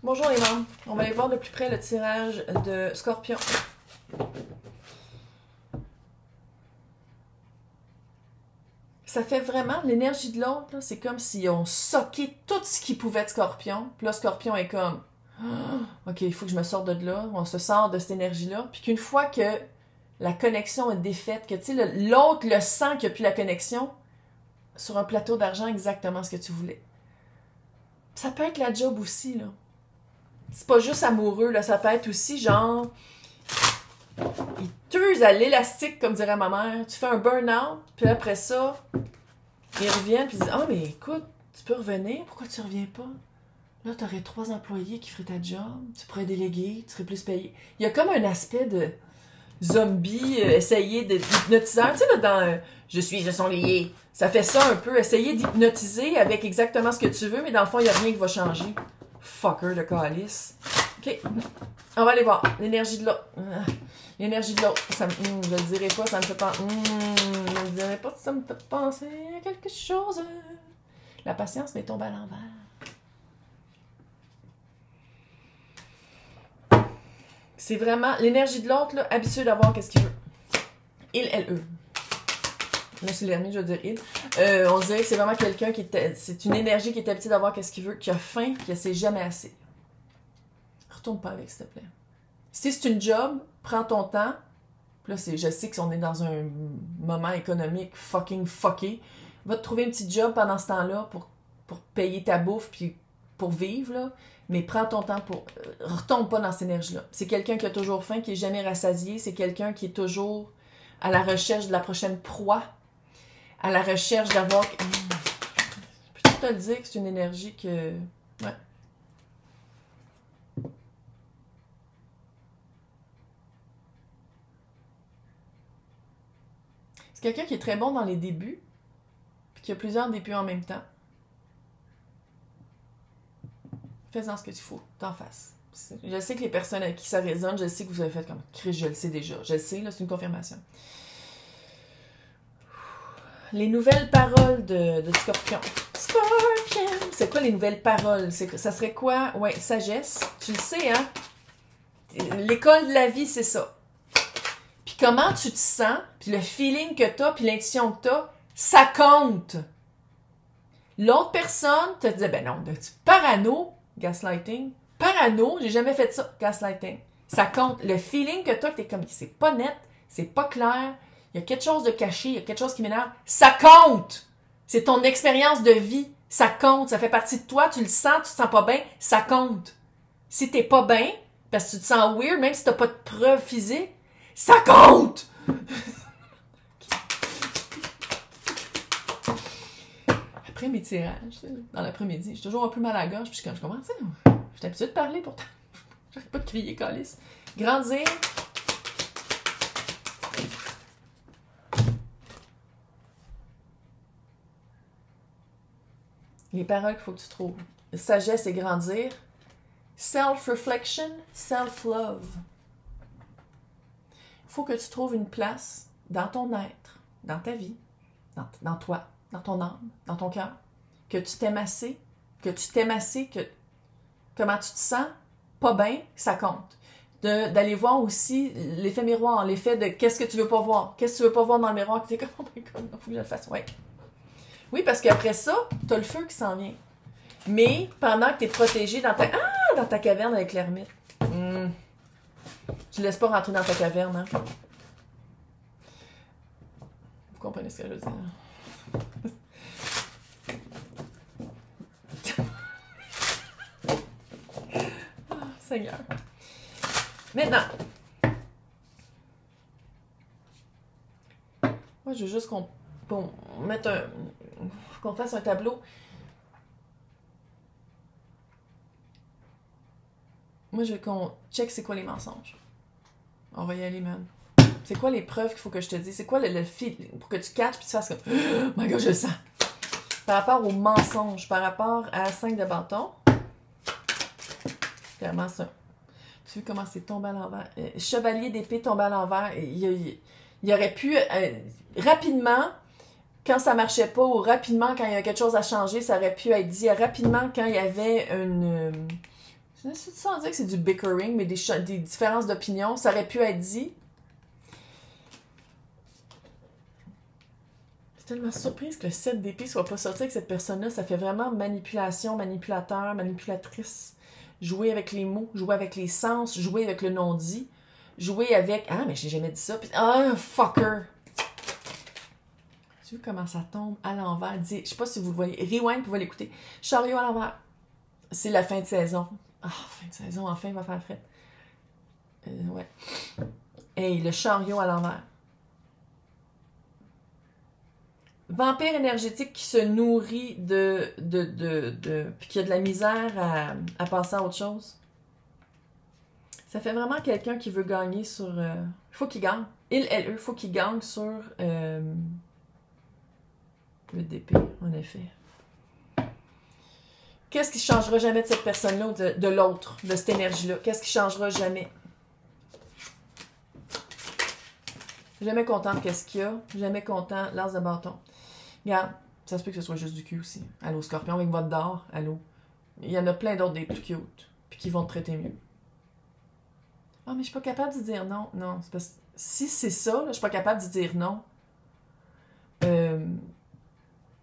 Bonjour les membres. On va aller voir de plus près le tirage de Scorpion. Ça fait vraiment, l'énergie de l'autre, c'est comme s'ils ont socké tout ce qui pouvait de Scorpion. Puis là, Scorpion est comme, ok, il faut que je me sorte de là. On se sort de cette énergie-là. Puis qu'une fois que la connexion est défaite, que tu sais, l'autre le sent qu'il n'y a plus la connexion, sur un plateau d'argent, exactement ce que tu voulais. Ça peut être la job aussi, là. C'est pas juste amoureux, là. Ça peut être aussi genre, ils t'usent à l'élastique, comme dirait ma mère. Tu fais un burn-out, puis après ça, ils reviennent, puis ils disent, ah, mais écoute, tu peux revenir, pourquoi tu reviens pas? Là, t'aurais 3 employés qui feraient ta job, tu pourrais déléguer, tu serais plus payé. Il y a comme un aspect de zombie, essayer d'hypnotiseur. Tu sais, là, dans Je suis de son lié, ça fait ça un peu, essayer d'hypnotiser avec exactement ce que tu veux, mais dans le fond, il n'y a rien qui va changer. Fucker de calice. OK. On va aller voir. L'énergie de l'autre. L'énergie de l'autre. Je le dirai pas, ça me fait penser. Je le dirai pas, ça me fait penser à quelque chose. La patience m'est tombée à l'envers. C'est vraiment l'énergie de l'autre, là, habitué d'avoir qu'est-ce qu'il veut. Il, elle, eux. Là, c'est l'ennemi, je veux dire il. On dirait que c'est vraiment quelqu'un qui est. C'est une énergie qui est habituée d'avoir qu'est-ce qu'il veut, qui a faim, qui sait jamais assez. Retourne pas avec, s'il te plaît. Si c'est une job, prends ton temps. Puis là, je sais qu'on est dans un moment économique fucking fucké. Va te trouver un petit job pendant ce temps-là pour payer ta bouffe puis pour vivre, là. Mais prends ton temps pour... retombe pas dans cette énergie-là. C'est quelqu'un qui a toujours faim, qui est jamais rassasié. C'est quelqu'un qui est toujours à la recherche de la prochaine proie. À la recherche d'avoir... Peux-tu te le dire que c'est une énergie que... Ouais. C'est quelqu'un qui est très bon dans les débuts, puis qui a plusieurs débuts en même temps. Fais-en ce que tu faut, t'en fasses. Je sais que les personnes à qui ça résonne, je sais que vous avez fait comme Chris, je le sais déjà. Je le sais, là, c'est une confirmation. Les nouvelles paroles de Scorpion. Scorpion! C'est quoi les nouvelles paroles? Ça serait quoi? Ouais, sagesse. Tu le sais, hein? L'école de la vie, c'est ça. Puis comment tu te sens, puis le feeling que t'as, puis l'intuition que t'as, ça compte. L'autre personne te disait, ben non, tu parano, gaslighting. Parano, j'ai jamais fait ça, gaslighting. Ça compte. Le feeling que t'as, que t'es comme, c'est pas net, c'est pas clair, il y a quelque chose de caché, il y a quelque chose qui m'énerve. Ça compte! C'est ton expérience de vie. Ça compte, ça fait partie de toi, tu le sens, tu te sens pas bien, ça compte. Si t'es pas bien, parce que tu te sens weird, même si t'as pas de preuves physiques, ça compte! Après mes tirages, dans l'après-midi, j'ai toujours un peu mal à la gorge, puis quand je commence, j'étais habituée de parler pourtant. J'arrête pas de crier, calice. Grandir. Les paroles qu'il faut que tu trouves. Sagesse et grandir. Self-reflection, self-love. Il faut que tu trouves une place dans ton être, dans ta vie, dans toi, dans ton âme, dans ton cœur, que tu t'aimes assez, que comment tu te sens, pas bien, ça compte. D'aller voir aussi l'effet miroir, l'effet de qu'est-ce que tu veux pas voir, qu'est-ce que tu veux pas voir dans le miroir, que t'es comme, oh my god, il faut que je le fasse, ouais. Oui, parce qu'après ça, t'as le feu qui s'en vient. Mais pendant que t'es protégé dans ta caverne avec l'ermite. Tu laisses pas rentrer dans ta caverne, hein? Vous comprenez ce que je veux dire? Oh, Seigneur. Maintenant. Moi, je veux juste qu'on fasse un tableau. Moi, je veux qu'on check c'est quoi les mensonges. On va y aller, man. C'est quoi les preuves qu'il faut que je te dise? C'est quoi le fil pour que tu catches puis tu fasses comme oh my god, je le sens. Par rapport aux mensonges, par rapport à 5 de bâton. Clairement, ça. Tu vois comment c'est tombé à l'envers? Chevalier d'épée tombé à l'envers. Il aurait pu rapidement, quand ça marchait pas, ou rapidement quand il y avait quelque chose à changer, ça aurait pu être dit rapidement quand il y avait une... C'est ça, on dirait que c'est du bickering, mais des différences d'opinion. Ça aurait pu être dit. Je suis tellement surprise que le 7 d'épée soit pas sorti avec cette personne-là. Ça fait vraiment manipulation, manipulateur, manipulatrice. Jouer avec les mots, jouer avec les sens, jouer avec le non-dit. Jouer avec... Ah, mais j'ai jamais dit ça. Puis... Ah, fucker! Tu vois comment ça tombe à l'envers? Je sais pas si vous le voyez. Rewind, vous pouvez l'écouter. Chariot à l'envers. C'est la fin de saison. Ah, fin de saison, enfin, il va faire frais. Ouais. Hey, le chariot à l'envers. Vampire énergétique qui se nourrit puis qui a de la misère à passer à autre chose. Ça fait vraiment quelqu'un qui veut gagner sur... Il faut qu'il gagne. Il faut qu'il gagne sur... le d'épée, en effet. Qu'est-ce qui ne changera jamais de cette personne-là ou de l'autre, de cette énergie-là? Qu'est-ce qui ne changera jamais? Jamais content de qu'est-ce qu'il y a. Jamais content, l'as de bâton. Regarde, ça se peut que ce soit juste du cul aussi. Allô, Scorpion, avec votre d'or. Allô. Il y en a plein d'autres des plus cute. Puis qui vont te traiter mieux. Ah, mais je suis pas capable de dire non. Non, c'est parce que si c'est ça, là, je suis pas capable de dire non.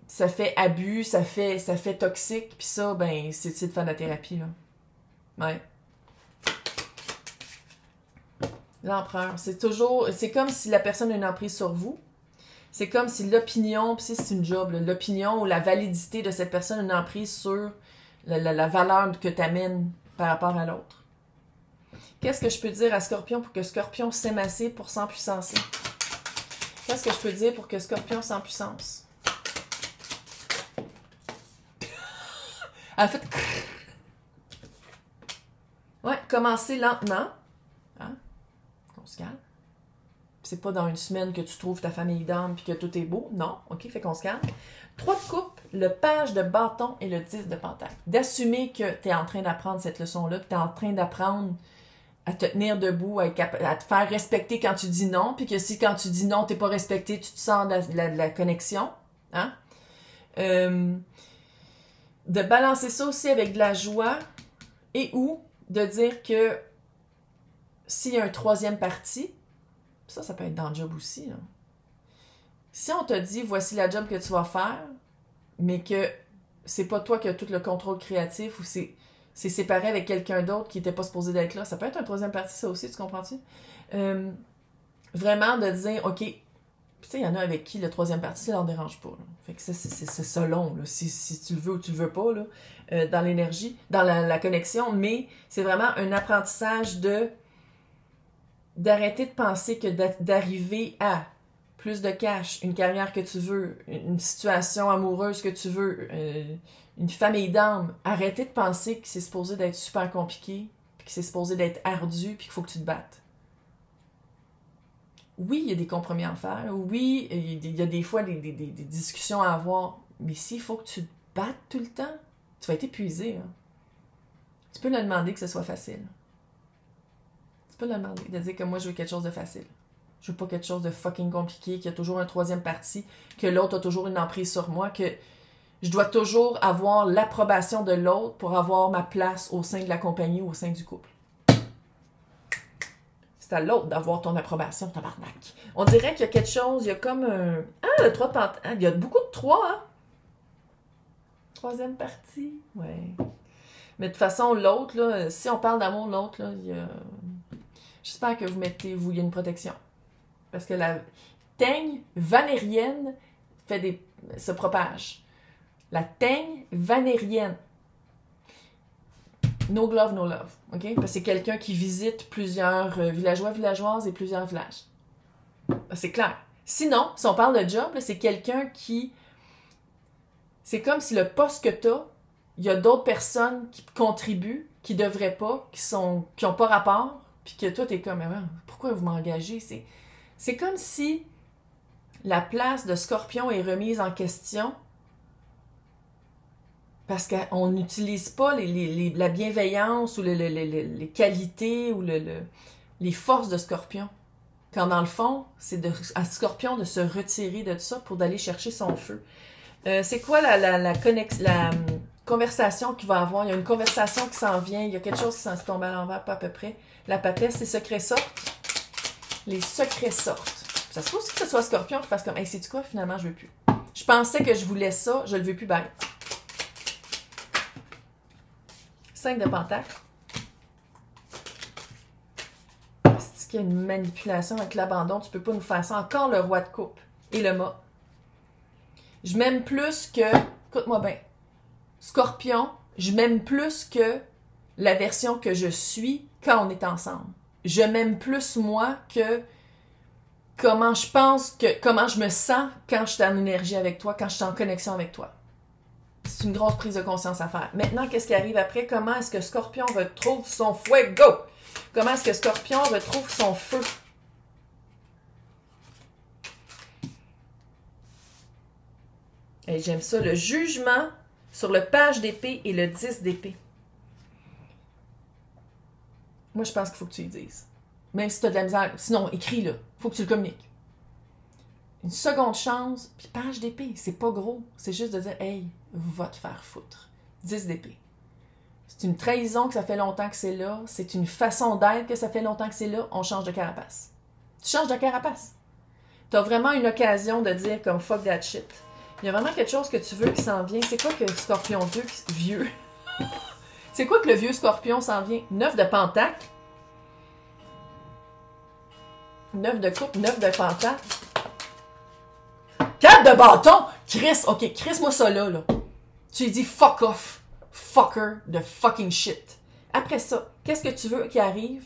Ça fait abus, ça fait toxique, puis ça, ben, c'est de faire de la thérapie, là. Ouais. L'empereur, c'est comme si la personne a une emprise sur vous. C'est comme si l'opinion, puis c'est une job, l'opinion ou la validité de cette personne a une emprise sur la valeur que tu amènes par rapport à l'autre. Qu'est-ce que je peux dire à Scorpion pour que Scorpion s'aime assez pour s'empuissancer? Qu'est-ce que je peux dire pour que Scorpion s'empuissance? En fait, ouais, commencer lentement. Hein? On se calme. C'est pas dans une semaine que tu trouves ta famille d'âme puis que tout est beau. Non, ok, fait qu'on se calme. 3 de coupe, le page de bâton et le 10 de pentacle. D'assumer que tu es en train d'apprendre cette leçon-là, que tu es en train d'apprendre à te tenir debout, à te faire respecter quand tu dis non, puis que si quand tu dis non, t'es pas respecté, tu te sens de la connexion. Hein? De balancer ça aussi avec de la joie et ou de dire que s'il y a un troisième parti, ça peut être dans le job aussi. Là. Si on te dit, voici la job que tu vas faire, mais que c'est pas toi qui as tout le contrôle créatif ou c'est séparé avec quelqu'un d'autre qui n'était pas supposé d'être là, ça peut être un troisième parti, ça aussi, tu comprends-tu? Vraiment de dire, OK, tu sais, il y en a avec qui le troisième parti, ça leur dérange pas. Là. Fait que c'est selon, là, si tu le veux ou tu le veux pas, là, dans l'énergie, dans la connexion, mais c'est vraiment un apprentissage d'arrêter de penser que d'arriver à plus de cash, une carrière que tu veux, une situation amoureuse que tu veux, une famille d'âme, arrêter de penser que c'est supposé d'être super compliqué, puis que c'est supposé d'être ardu, puis qu'il faut que tu te battes. Oui, il y a des compromis à faire, oui, il y a des fois des discussions à avoir, mais s'il faut que tu te battes tout le temps, tu vas être épuisé. Hein. Tu peux le demander que ce soit facile. Tu peux le demander, de dire que moi je veux quelque chose de facile. Je veux pas quelque chose de fucking compliqué, qu'il y a toujours un troisième parti, que l'autre a toujours une emprise sur moi, que je dois toujours avoir l'approbation de l'autre pour avoir ma place au sein de la compagnie ou au sein du couple. C'est à l'autre d'avoir ton approbation, tabarnak. On dirait qu'il y a quelque chose, il y a comme un... Ah, le 3 de pentacle. Il y a beaucoup de 3, hein? Troisième partie, ouais. Mais de toute façon, l'autre, là, si on parle d'amour, l'autre, là, il y a... J'espère que vous il y a une protection. Parce que la teigne vanérienne se propage. La teigne vanérienne. No glove, no love. OK? Parce que c'est quelqu'un qui visite plusieurs villageois, villageoises et plusieurs villages. C'est clair. Sinon, si on parle de job, c'est quelqu'un qui... C'est comme si le poste que t'as, il y a d'autres personnes qui contribuent, qui devraient pas, qui ont pas rapport, puis que toi, t'es comme, pourquoi vous m'engagez? C'est comme si la place de Scorpion est remise en question parce qu'on n'utilise pas la bienveillance ou les qualités ou les forces de Scorpion. Quand dans le fond, c'est à Scorpion de se retirer de ça pour d'aller chercher son feu. C'est quoi la conversation qu'il va avoir. Il y a une conversation qui s'en vient. Il y a quelque chose qui s'en tombe à l'envers, pas à peu près. La papesse, les secrets sortent. Les secrets sortent. Ça se peut aussi que ce soit Scorpion qui fasse comme, hey, sais-tu quoi, finalement, je veux plus. Je pensais que je voulais ça, je le veux plus, bye. 5 de Pentacle. C'est qu'il y a une manipulation avec l'abandon, tu peux pas nous faire ça. Encore le Roi de coupe et le mât. Je m'aime plus que, écoute-moi bien, Scorpion, je m'aime plus que la version que je suis quand on est ensemble. Je m'aime plus moi que comment je pense, comment je me sens quand je suis en énergie avec toi, quand je suis en connexion avec toi. C'est une grosse prise de conscience à faire. Maintenant, qu'est-ce qui arrive après? Comment est-ce que Scorpion retrouve son fuego? Comment est-ce que Scorpion retrouve son feu? Et j'aime ça, le jugement sur le page d'épée et le 10 d'épée. Moi, je pense qu'il faut que tu y dises. Même si tu as de la misère. Sinon, écris-le. Il faut que tu le communiques. Une seconde chance, puis page d'épée. C'est pas gros. C'est juste de dire, hey, va te faire foutre. 10 d'épée. C'est une trahison que ça fait longtemps que c'est là. C'est une façon d'être que ça fait longtemps que c'est là. On change de carapace. Tu changes de carapace. Tu as vraiment une occasion de dire comme fuck that shit. Il y a vraiment quelque chose que tu veux qui s'en vient. C'est quoi que Scorpion vieux? C'est quoi que le vieux Scorpion s'en vient? 9 de Pentacle. 9 de coupe, 9 de Pentacle. 4 de bâton! Chris, ok, Chris-moi ça là. Tu lui dis fuck off. Fucker de fucking shit. Après ça, qu'est-ce que tu veux qui arrive?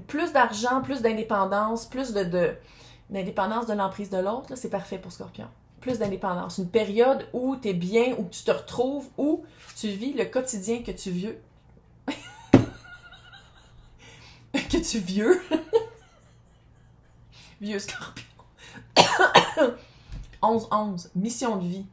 Plus d'argent, plus d'indépendance, plus d'indépendance de l'emprise de l'autre. C'est parfait pour Scorpion. Plus d'indépendance. Une période où tu es bien, où tu te retrouves, où tu vis le quotidien que tu vieux. que tu vieux. Vieux Scorpion. 11-11. Mission de vie.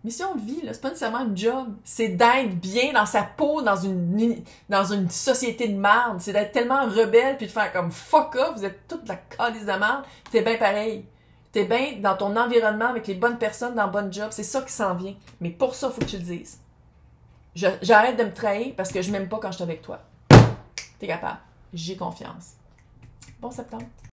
Mission de vie, là, c'est pas nécessairement un job. C'est d'être bien dans sa peau, dans une société de merde. C'est d'être tellement rebelle puis de faire comme fuck off, vous êtes toute la calice de merde. T'es bien pareil. T'es bien dans ton environnement avec les bonnes personnes dans le bon job. C'est ça qui s'en vient. Mais pour ça, il faut que tu le dises. J'arrête de me trahir parce que je m'aime pas quand je suis avec toi. T'es capable. J'ai confiance. Bon septembre.